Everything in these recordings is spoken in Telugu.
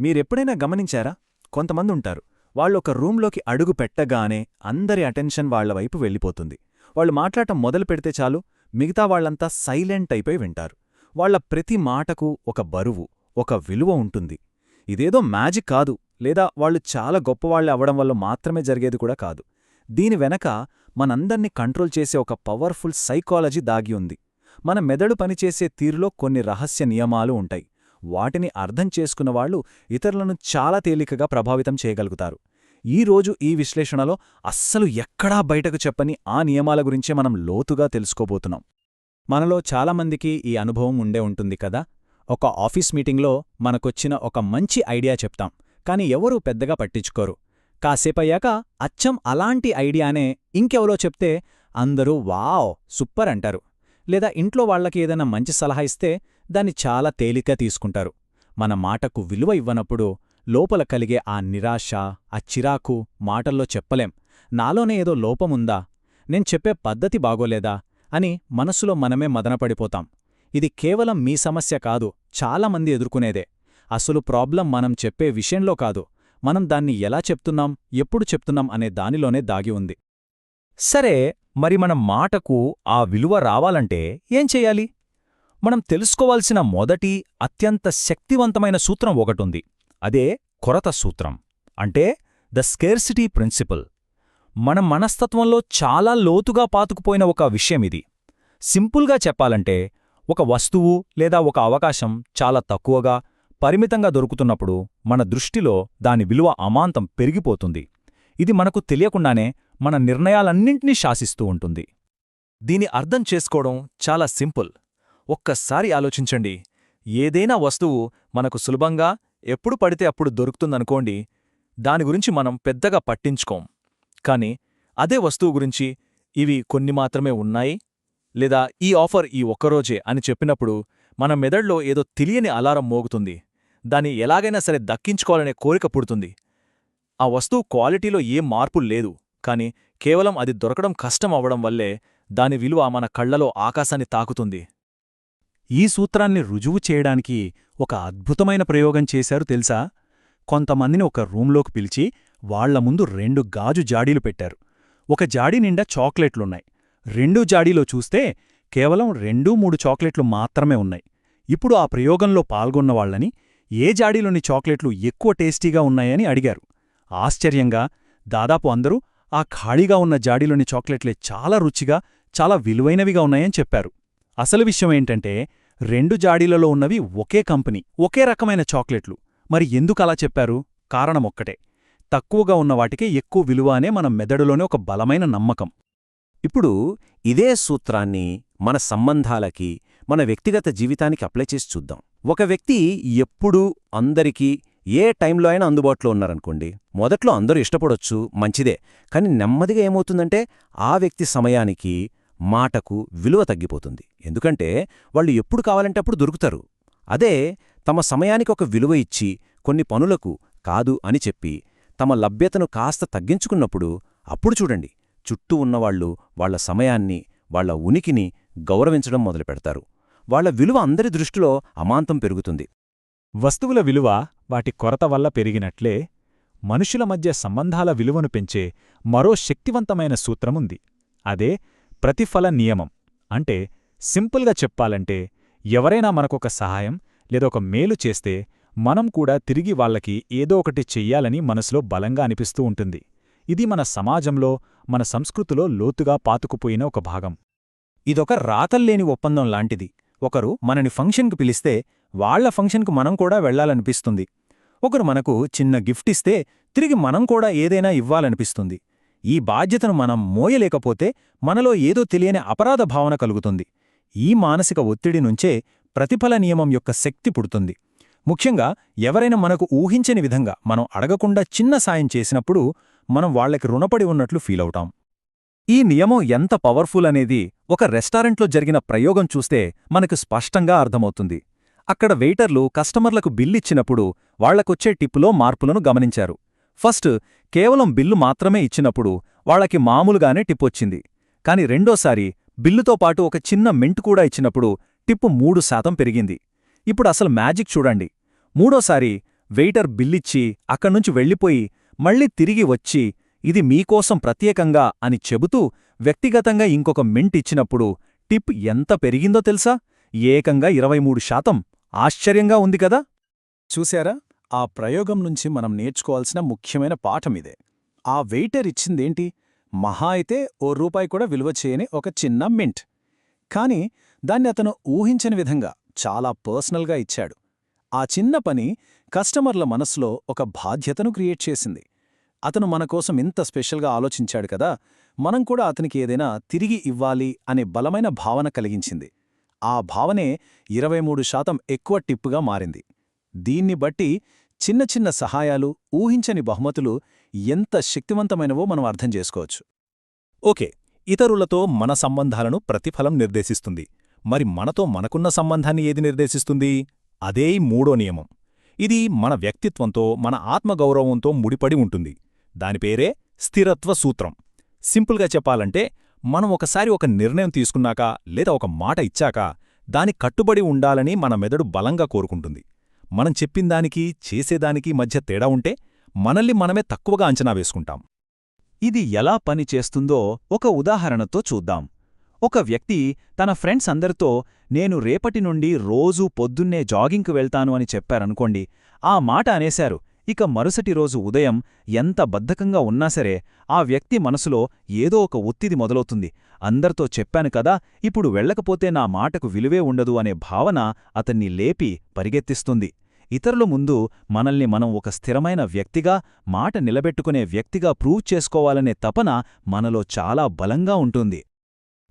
మీరెప్పుడైనా గమనించారా? కొంతమందుంటారు. వాళ్ళొక రూంలోకి అడుగు పెట్టగానే అందరి అటెన్షన్ వాళ్ల వైపు వెళ్ళిపోతుంది. వాళ్ళు మాట్లాడటం మొదలు పెడితే చాలు, మిగతా వాళ్లంతా సైలెంట్ అయిపోయి వింటారు. వాళ్ల ప్రతి మాటకు ఒక బరువు, ఒక విలువ ఉంటుంది. ఇదేదో మ్యాజిక్ కాదు, లేదా వాళ్ళు చాలా గొప్పవాళ్లే అవడం వల్ల మాత్రమే జరిగేది కూడా కాదు. దీని వెనక మనందర్నీ కంట్రోల్ చేసే ఒక పవర్ఫుల్ సైకాలజీ దాగి ఉంది. మన మెదడు పనిచేసే తీరులో కొన్ని రహస్య నియమాలు ఉంటాయి. వాటిని అర్థం చేసుకున్నవాళ్లు ఇతరులను చాలా తేలికగా ప్రభావితం చేయగలుగుతారు. ఈరోజు ఈ విశ్లేషణలో అస్సలు ఎక్కడా బయటకు చెప్పని ఆ నియమాల గురించే మనం లోతుగా తెలుసుకోబోతున్నాం. మనలో చాలామందికి ఈ అనుభవం ఉండే ఉంటుంది కదా. ఒక ఆఫీస్ మీటింగ్లో మనకొచ్చిన ఒక మంచి ఐడియా చెప్తాం, కాని ఎవరూ పెద్దగా పట్టించుకోరు. కాసేపయ్యాక అచ్చం అలాంటి ఐడియానే ఇంకెవరో చెప్తే అందరూ వావ్ సూపర్ అంటారు. లేదా ఇంట్లో వాళ్లకి ఏదైనా మంచి సలహా ఇస్తే దాన్ని చాలా తేలిక తీసుకుంటారు. మన మాటకు విలువ ఇవ్వనప్పుడు లోపల కలిగే ఆ నిరాశ, ఆ చిరాకు మాటల్లో చెప్పలేం. నాలోనే ఏదో లోపముందా, నేను చెప్పే పద్ధతి బాగోలేదా అని మనసులో మనమే మదనపడిపోతాం. ఇది కేవలం మీ సమస్య కాదు, చాలామంది ఎదుర్కొనేదే. అసలు ప్రాబ్లం మనం చెప్పే విషయంలో కాదు, మనం దాన్ని ఎలా చెప్తున్నాం, ఎప్పుడు చెప్తున్నాం అనే దానిలోనే దాగి ఉంది. సరే, మరి మన మాటకు ఆ విలువ రావాలంటే ఏం చెయ్యాలి? మనం తెలుసుకోవాల్సిన మొదటి అత్యంత శక్తివంతమైన సూత్రం ఒకటుంది. అదే కొరత సూత్రం, అంటే ద స్కేర్సిటీ ప్రిన్సిపల్. మన మనస్తత్వంలో చాలా లోతుగా పాతుకుపోయిన ఒక విషయమిది. సింపుల్గా చెప్పాలంటే, ఒక వస్తువు లేదా ఒక అవకాశం చాలా తక్కువగా, పరిమితంగా దొరుకుతున్నప్పుడు మన దృష్టిలో దాని విలువ అమాంతం పెరిగిపోతుంది. ఇది మనకు తెలియకుండానే మన నిర్ణయాలన్నింటినీ శాసిస్తూ ఉంటుంది. దీని అర్థం చేసుకోవడం చాలా సింపుల్. ఒక్కసారి ఆలోచించండి. ఏదైనా వస్తువు మనకు సులభంగా ఎప్పుడు పడితే అప్పుడు దొరుకుతుందనుకోండి, దాని గురించి మనం పెద్దగా పట్టించుకోం. కాని అదే వస్తువు గురించి ఇవి కొన్ని మాత్రమే ఉన్నాయి, లేదా ఈ ఆఫర్ ఈ ఒక్కరోజే అని చెప్పినప్పుడు మన మెదడులో ఏదో తెలియని అలారం మోగుతుంది. దాన్ని ఎలాగైనా సరే దక్కించుకోవాలనే కోరిక పుడుతుంది. ఆ వస్తువు క్వాలిటీలో ఏం మార్పు లేదు, కాని కేవలం అది దొరకడం కష్టం అవ్వడం వల్లే దాని విలువ మన కళ్లలో ఆకాశాన్ని తాకుతుంది. ఈ సూత్రాన్ని రుజువు చేయడానికి ఒక అద్భుతమైన ప్రయోగం చేశారు తెలుసా? కొంతమందిని ఒక రూంలోకి పిలిచి వాళ్ల ముందు 2 గాజు జాడీలు పెట్టారు. ఒక జాడీ నిండా చాక్లెట్లున్నాయి. రెండో జాడీలో చూస్తే కేవలం 2-3 చాక్లెట్లు మాత్రమే ఉన్నాయి. ఇప్పుడు ఆ ప్రయోగంలో పాల్గొన్నవాళ్లని ఏ జాడీలోని చాక్లెట్లు ఎక్కువ టేస్టీగా ఉన్నాయని అడిగారు. ఆశ్చర్యంగా దాదాపు అందరూ ఆ ఖాళీగా ఉన్న జాడీలోని చాక్లెట్లే చాలా రుచిగా, చాలా విలువైనవిగా ఉన్నాయని చెప్పారు. అసలు విషయమేంటంటే, 2 జాడీలలో ఉన్నవి ఒకే కంపెనీ, ఒకే రకమైన చాక్లెట్లు. మరి ఎందుకలా చెప్పారు? కారణమొక్కటే, తక్కువగా ఉన్నవాటికే ఎక్కువ విలువ అనే మన మెదడులోనే ఒక బలమైన నమ్మకం. ఇప్పుడు ఇదే సూత్రాన్ని మన సంబంధాలకి, మన వ్యక్తిగత జీవితానికి అప్లై చేసి చూద్దాం. ఒక వ్యక్తి ఎప్పుడూ అందరికీ ఏ టైంలో అయినా అందుబాటులో ఉన్నారనుకోండి. మొదట్లో అందరూ ఇష్టపడొచ్చు, మంచిదే. కాని నెమ్మదిగా ఏమవుతుందంటే, ఆ వ్యక్తి సమయానికి, మాటకు విలువ తగ్గిపోతుంది. ఎందుకంటే వాళ్ళు ఎప్పుడు కావాలంటే అప్పుడు దొరుకుతారు. అదే తమ సమయానికి ఒక విలువ ఇచ్చి, కొన్ని పనులకు కాదు అని చెప్పి, తమ లభ్యతను కాస్త తగ్గించుకున్నప్పుడు, అప్పుడు చూడండి, చుట్టూ ఉన్నవాళ్లు వాళ్ల సమయాన్ని, వాళ్ల ఉనికిని గౌరవించడం మొదలుపెడతారు. వాళ్ల విలువ అందరి దృష్టిలో అమాంతం పెరుగుతుంది. వస్తువుల విలువ వాటి కొరత వల్ల పెరిగినట్లే, మనుషుల మధ్య సంబంధాల విలువను పెంచే మరో శక్తివంతమైన సూత్రముంది. అదే ప్రతిఫల నియమం. అంటే సింపుల్గా చెప్పాలంటే, ఎవరైనా మనకొక సహాయం లేదా ఒక మేలు చేస్తే మనం కూడా తిరిగి వాళ్లకి ఏదో ఒకటి చెయ్యాలని మనసులో బలంగా అనిపిస్తూ ఉంటుంది. ఇది మన సమాజంలో, మన సంస్కృతిలో లోతుగా పాతుకుపోయిన ఒక భాగం. ఇదొక రాతల్లేని ఒప్పందం లాంటిది. ఒకరు మనని ఫంక్షన్కి పిలిస్తే వాళ్ల ఫంక్షన్కు మనం కూడా వెళ్లాలనిపిస్తుంది. ఒకరు మనకు చిన్న గిఫ్ట్ ఇస్తే తిరిగి మనం కూడా ఏదైనా ఇవ్వాలనిపిస్తుంది. ఈ బాధ్యతను మనం మోయలేకపోతే మనలో ఏదో తెలియని అపరాధ భావన కలుగుతుంది. ఈ మానసిక ఒత్తిడి నుంచే ప్రతిఫల నియమం యొక్క శక్తి పుడుతుంది. ముఖ్యంగా ఎవరైనా మనకు ఊహించని విధంగా మనం అడగకుండా చిన్న సాయం చేసినప్పుడు మనం వాళ్లకి రుణపడి ఉన్నట్లు ఫీలవుతాం. ఈ నియమం ఎంత పవర్ఫుల్ అనేది ఒక రెస్టారెంట్లో జరిగిన ప్రయోగం చూస్తే మనకు స్పష్టంగా అర్థమవుతుంది. అక్కడ వెయిటర్లు కస్టమర్లకు బిల్లిచ్చినప్పుడు వాళ్లకొచ్చే టిప్పులో మార్పులను గమనించారు. ఫస్ట్ కేవలం బిల్లు మాత్రమే ఇచ్చినప్పుడు వాళ్లకి మామూలుగానే టిప్పొచ్చింది. కాని రెండోసారి బిల్లుతో పాటు ఒక చిన్న మెంట్ కూడా ఇచ్చినప్పుడు టిప్పు 3% పెరిగింది. ఇప్పుడు అసలు మ్యాజిక్ చూడండి. మూడోసారి వెయిటర్ బిల్లిచ్చి అక్కడ్నుంచి వెళ్ళిపోయి మళ్ళీ తిరిగి వచ్చి ఇది మీకోసం ప్రత్యేకంగా అని చెబుతూ వ్యక్తిగతంగా ఇంకొక మింట్ ఇచ్చినప్పుడు టిప్ ఎంత పెరిగిందో తెలుసా? ఏకంగా 23%. ఆశ్చర్యంగా ఉంది కదా? చూశారా? ఆ ప్రయోగం నుంచి మనం నేర్చుకోవాల్సిన ముఖ్యమైన పాఠమిదే. ఆ వెయిటర్ ఇచ్చిందేంటి? మహా అయితే రూపాయి కూడా విలువ చేయని ఒక చిన్న మింట్. కాని దాన్ని అతను ఊహించని విధంగా చాలా పర్సనల్గా ఇచ్చాడు. ఆ చిన్న పని కస్టమర్ల మనసులో ఒక బాధ్యతను క్రియేట్ చేసింది. అతను మనకోసం ఇంత స్పెషల్గా ఆలోచించాడు కదా, మనం కూడా అతనికి ఏదైనా తిరిగి ఇవ్వాలి అనే బలమైన భావన కలిగించింది. ఆ భావనే 23% ఎక్కువ టిప్పుగా మారింది. దీన్ని బట్టి చిన్న చిన్న సహాయాలు, ఊహించని బహుమతులు ఎంత శక్తివంతమైనవో మనం అర్థం చేసుకోవచ్చు. ఓకే, ఇతరులతో మన సంబంధాలను ప్రతిఫలం నిర్దేశిస్తుంది. మరి మనతో మనకున్న సంబంధాన్ని ఏది నిర్దేశిస్తుంది? అదే మూడో నియమం. ఇది మన వ్యక్తిత్వంతో, మన ఆత్మగౌరవంతో ముడిపడి ఉంటుంది. దాని పేరే స్థిరత్వ సూత్రం. సింపుల్గా చెప్పాలంటే, మనం ఒకసారి ఒక నిర్ణయం తీసుకున్నాక లేదా ఒక మాట ఇచ్చాక దాని కట్టుబడి ఉండాలని మన మెదడు బలంగా కోరుకుంటుంది. మనం చెప్పిందానికి చేసేదానికి మధ్య తేడా ఉంటే మనల్ని మనమే తక్కువగా అంచనా వేసుకుంటాం. ఇది ఎలా పనిచేస్తుందో ఒక ఉదాహరణతో చూద్దాం. ఒక వ్యక్తి తన ఫ్రెండ్స్ అందరితో నేను రేపటి నుండి రోజూ పొద్దున్నే జాగింగ్కు వెళ్తాను అని చెప్పారనుకోండి. ఆ మాట అనేశారు. ఇక మరుసటి రోజు ఉదయం ఎంత బద్ధకంగా ఉన్నాసరే ఆ వ్యక్తి మనసులో ఏదో ఒక ఒత్తిడి మొదలవుతుంది. అందరితో చెప్పాను కదా, ఇప్పుడు వెళ్ళకపోతే నా మాటకు విలువే ఉండదు అనే భావన అతన్ని లేపి పరిగెత్తిస్తుంది. ఇతరుల ముందు మనల్ని మనం ఒక స్థిరమైన వ్యక్తిగా, మాట నిలబెట్టుకునే వ్యక్తిగా ప్రూవ్ చేసుకోవాలనే తపన మనలో చాలా బలంగా ఉంటుంది.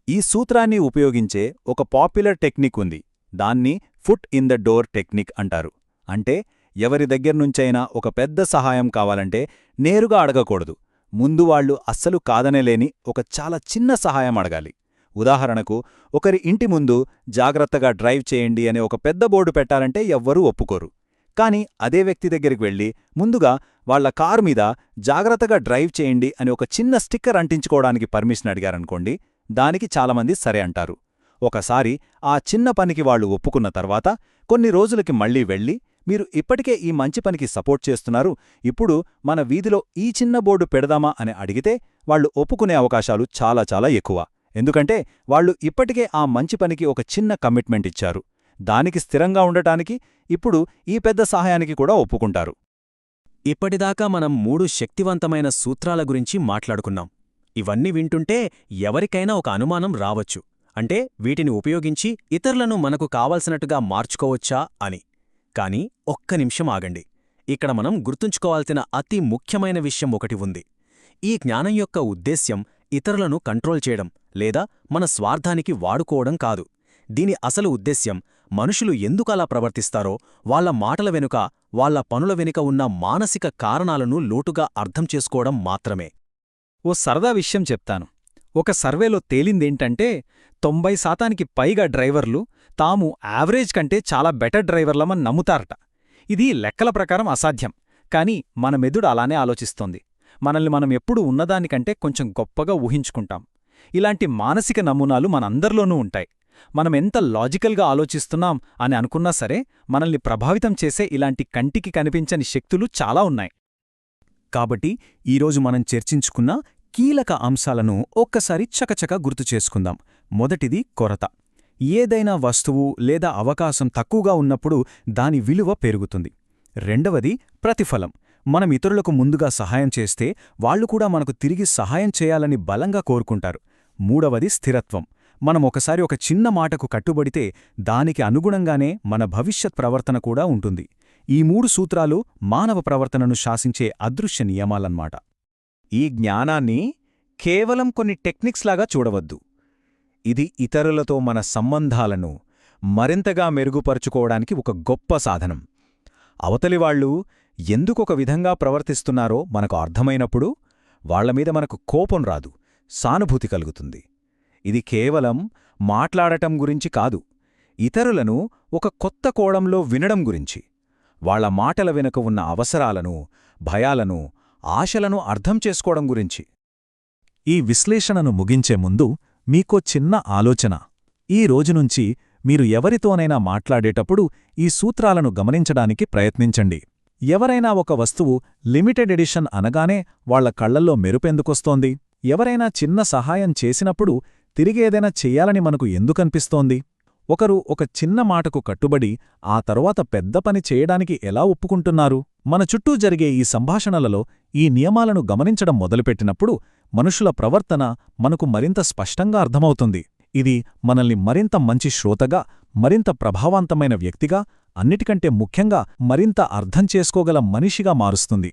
ఈ సూత్రాన్ని ఉపయోగించే ఒక పాపులర్ టెక్నిక్ ఉంది. దాన్ని foot in the door technique అంటారు. అంటే ఎవరి దగ్గర్నుంచైనా ఒక పెద్ద సహాయం కావాలంటే నేరుగా అడగకూడదు. ముందు వాళ్ళు అస్సలు కాదనేలేని ఒక చాలా చిన్న సహాయం అడగాలి. ఉదాహరణకు, ఒకరి ఇంటి ముందు జాగ్రత్తగా డ్రైవ్ చేయండి అనే ఒక పెద్ద బోర్డు పెట్టాలంటే ఎవ్వరూ ఒప్పుకోరు. కాని అదే వ్యక్తి దగ్గరికి వెళ్లి ముందుగా వాళ్ల కారు మీద జాగ్రత్తగా డ్రైవ్ చేయండి అని ఒక చిన్న స్టిక్కర్ అంటించుకోవడానికి పర్మిషన్ అడిగారనుకోండి, దానికి చాలామంది సరే అంటారు. ఒకసారి ఆ చిన్న పనికి వాళ్లు ఒప్పుకున్న తర్వాత కొన్ని రోజులకి మళ్లీ వెళ్ళి, మీరు ఇప్పటికే ఈ మంచి పనికి సపోర్ట్ చేస్తున్నారు, ఇప్పుడు మన వీధిలో ఈ చిన్న బోర్డు పెడదామా అని అడిగితే వాళ్లు ఒప్పుకునే అవకాశాలు చాలా చాలా ఎక్కువ. ఎందుకంటే వాళ్లు ఇప్పటికే ఆ మంచి పనికి ఒక చిన్న కమిట్మెంట్ ఇచ్చారు. దానికి స్థిరంగా ఉండటానికి ఇప్పుడు ఈ పెద్ద సహాయానికి కూడా ఒప్పుకుంటారు. ఇప్పటిదాకా మనం 3 శక్తివంతమైన సూత్రాల గురించి మాట్లాడుకున్నాం. ఇవన్నీ వింటుంటే ఎవరికైనా ఒక అనుమానం రావచ్చు. అంటే వీటిని ఉపయోగించి ఇతరులను మనకు కావాల్సినట్టుగా మార్చుకోవచ్చా అని. కాని ఒక్క నిమిషం ఆగండి. ఇక్కడ మనం గుర్తుంచుకోవాల్సిన అతి ముఖ్యమైన విషయం ఒకటి ఉంది. ఈ జ్ఞానం యొక్క ఉద్దేశ్యం ఇతరులను కంట్రోల్ చేయడం లేదా మన స్వార్థానికి వాడుకోవడం కాదు. దీని అసలు ఉద్దేశ్యం మనుషులు ఎందుకలా ప్రవర్తిస్తారో వాళ్ల మాటల వెనుక, వాళ్ల పనుల వెనుక ఉన్న మానసిక కారణాలను లోటుగా అర్థం చేసుకోవడం మాత్రమే. ఓ సరదా విషయం చెప్తాను. ఒక సర్వేలో తేలిందేంటంటే 90% పైగా డ్రైవర్లు తాము యావరేజ్ కంటే చాలా బెటర్ డ్రైవర్లమని నమ్ముతారట. ఇది లెక్కల ప్రకారం అసాధ్యం. కాని మన మెదడు అలానే ఆలోచిస్తోంది. మనల్ని మనం ఎప్పుడూ ఉన్నదానికంటే కొంచెం గొప్పగా ఊహించుకుంటాం. ఇలాంటి మానసిక నమూనాలు మనందరిలోనూ ఉంటాయి. మనమెంత లాజికల్గా ఆలోచిస్తున్నాం అని అనుకున్నా సరే మనల్ని ప్రభావితం చేసే ఇలాంటి కంటికి కనిపించని శక్తులు చాలా ఉన్నాయి. కాబట్టి ఈరోజు మనం చర్చించుకున్న కీలక అంశాలను ఒక్కసారి చకచక గుర్తుచేసుకుందాం. మొదటిది కొరత. ఏదైనా వస్తువు లేదా అవకాశం తక్కువగా ఉన్నప్పుడు దాని విలువ పెరుగుతుంది. రెండవది ప్రతిఫలం. మనం ఇతరులకు ముందుగా సహాయం చేస్తే వాళ్లు కూడా మనకు తిరిగి సహాయం చేయాలని బలంగా కోరుకుంటారు. మూడవది స్థిరత్వం. మనం ఒకసారి ఒక చిన్న మాటకు కట్టుబడితే దానికి అనుగుణంగానే మన భవిష్యత్ ప్రవర్తన కూడా ఉంటుంది. ఈ 3 సూత్రాలు మానవ ప్రవర్తనను శాసించే అదృశ్య నియమాలన్నమాట. ఈ జ్ఞానాన్ని కేవలం కొన్ని టెక్నిక్స్లాగా చూడవద్దు. ఇది ఇతరులతో మన సంబంధాలను మరింతగా మెరుగుపరుచుకోవడానికి ఒక గొప్ప సాధనం. అవతలివాళ్లు ఎందుకొక విధంగా ప్రవర్తిస్తున్నారో మనకు అర్థమైనప్పుడు వాళ్లమీద మనకు కోపం రాదు, సానుభూతి కలుగుతుంది. ఇది కేవలం మాట్లాడటం గురించి కాదు, ఇతరులను ఒక కొత్త కోణంలో వినడం గురించి, వాళ్ల మాటల వెనుక ఉన్న అవసరాలను, భయాలను, ఆశలను అర్థం చేసుకోవడం గురించి. ఈ విశ్లేషణను ముగించే ముందు మీకో చిన్న ఆలోచన. ఈ రోజునుంచి మీరు ఎవరితోనైనా మాట్లాడేటప్పుడు ఈ సూత్రాలను గమనించడానికి ప్రయత్నించండి. ఎవరైనా ఒక వస్తువు లిమిటెడ్ ఎడిషన్ అనగానే వాళ్ల కళ్లల్లో మెరుపెందుకొస్తోంది? ఎవరైనా చిన్న సహాయం చేసినప్పుడు తిరిగేదైనా చెయ్యాలని మనకు ఎందుకనిపిస్తోంది? ఒకరు ఒక చిన్న మాటకు కట్టుబడి ఆ తరువాత పెద్ద పని చేయడానికి ఎలా ఒప్పుకుంటున్నారు? మన చుట్టూ జరిగే ఈ సంభాషణలలో ఈ నియమాలను గమనించడం మొదలుపెట్టినప్పుడు మనుషుల ప్రవర్తన మనకు మరింత స్పష్టంగా అర్థమవుతుంది. ఇది మనల్ని మరింత మంచి శ్రోతగా, మరింత ప్రభావవంతమైన వ్యక్తిగా, అన్నిటికంటే ముఖ్యంగా మరింత అర్థం చేసుకోగల మనిషిగా మారుస్తుంది.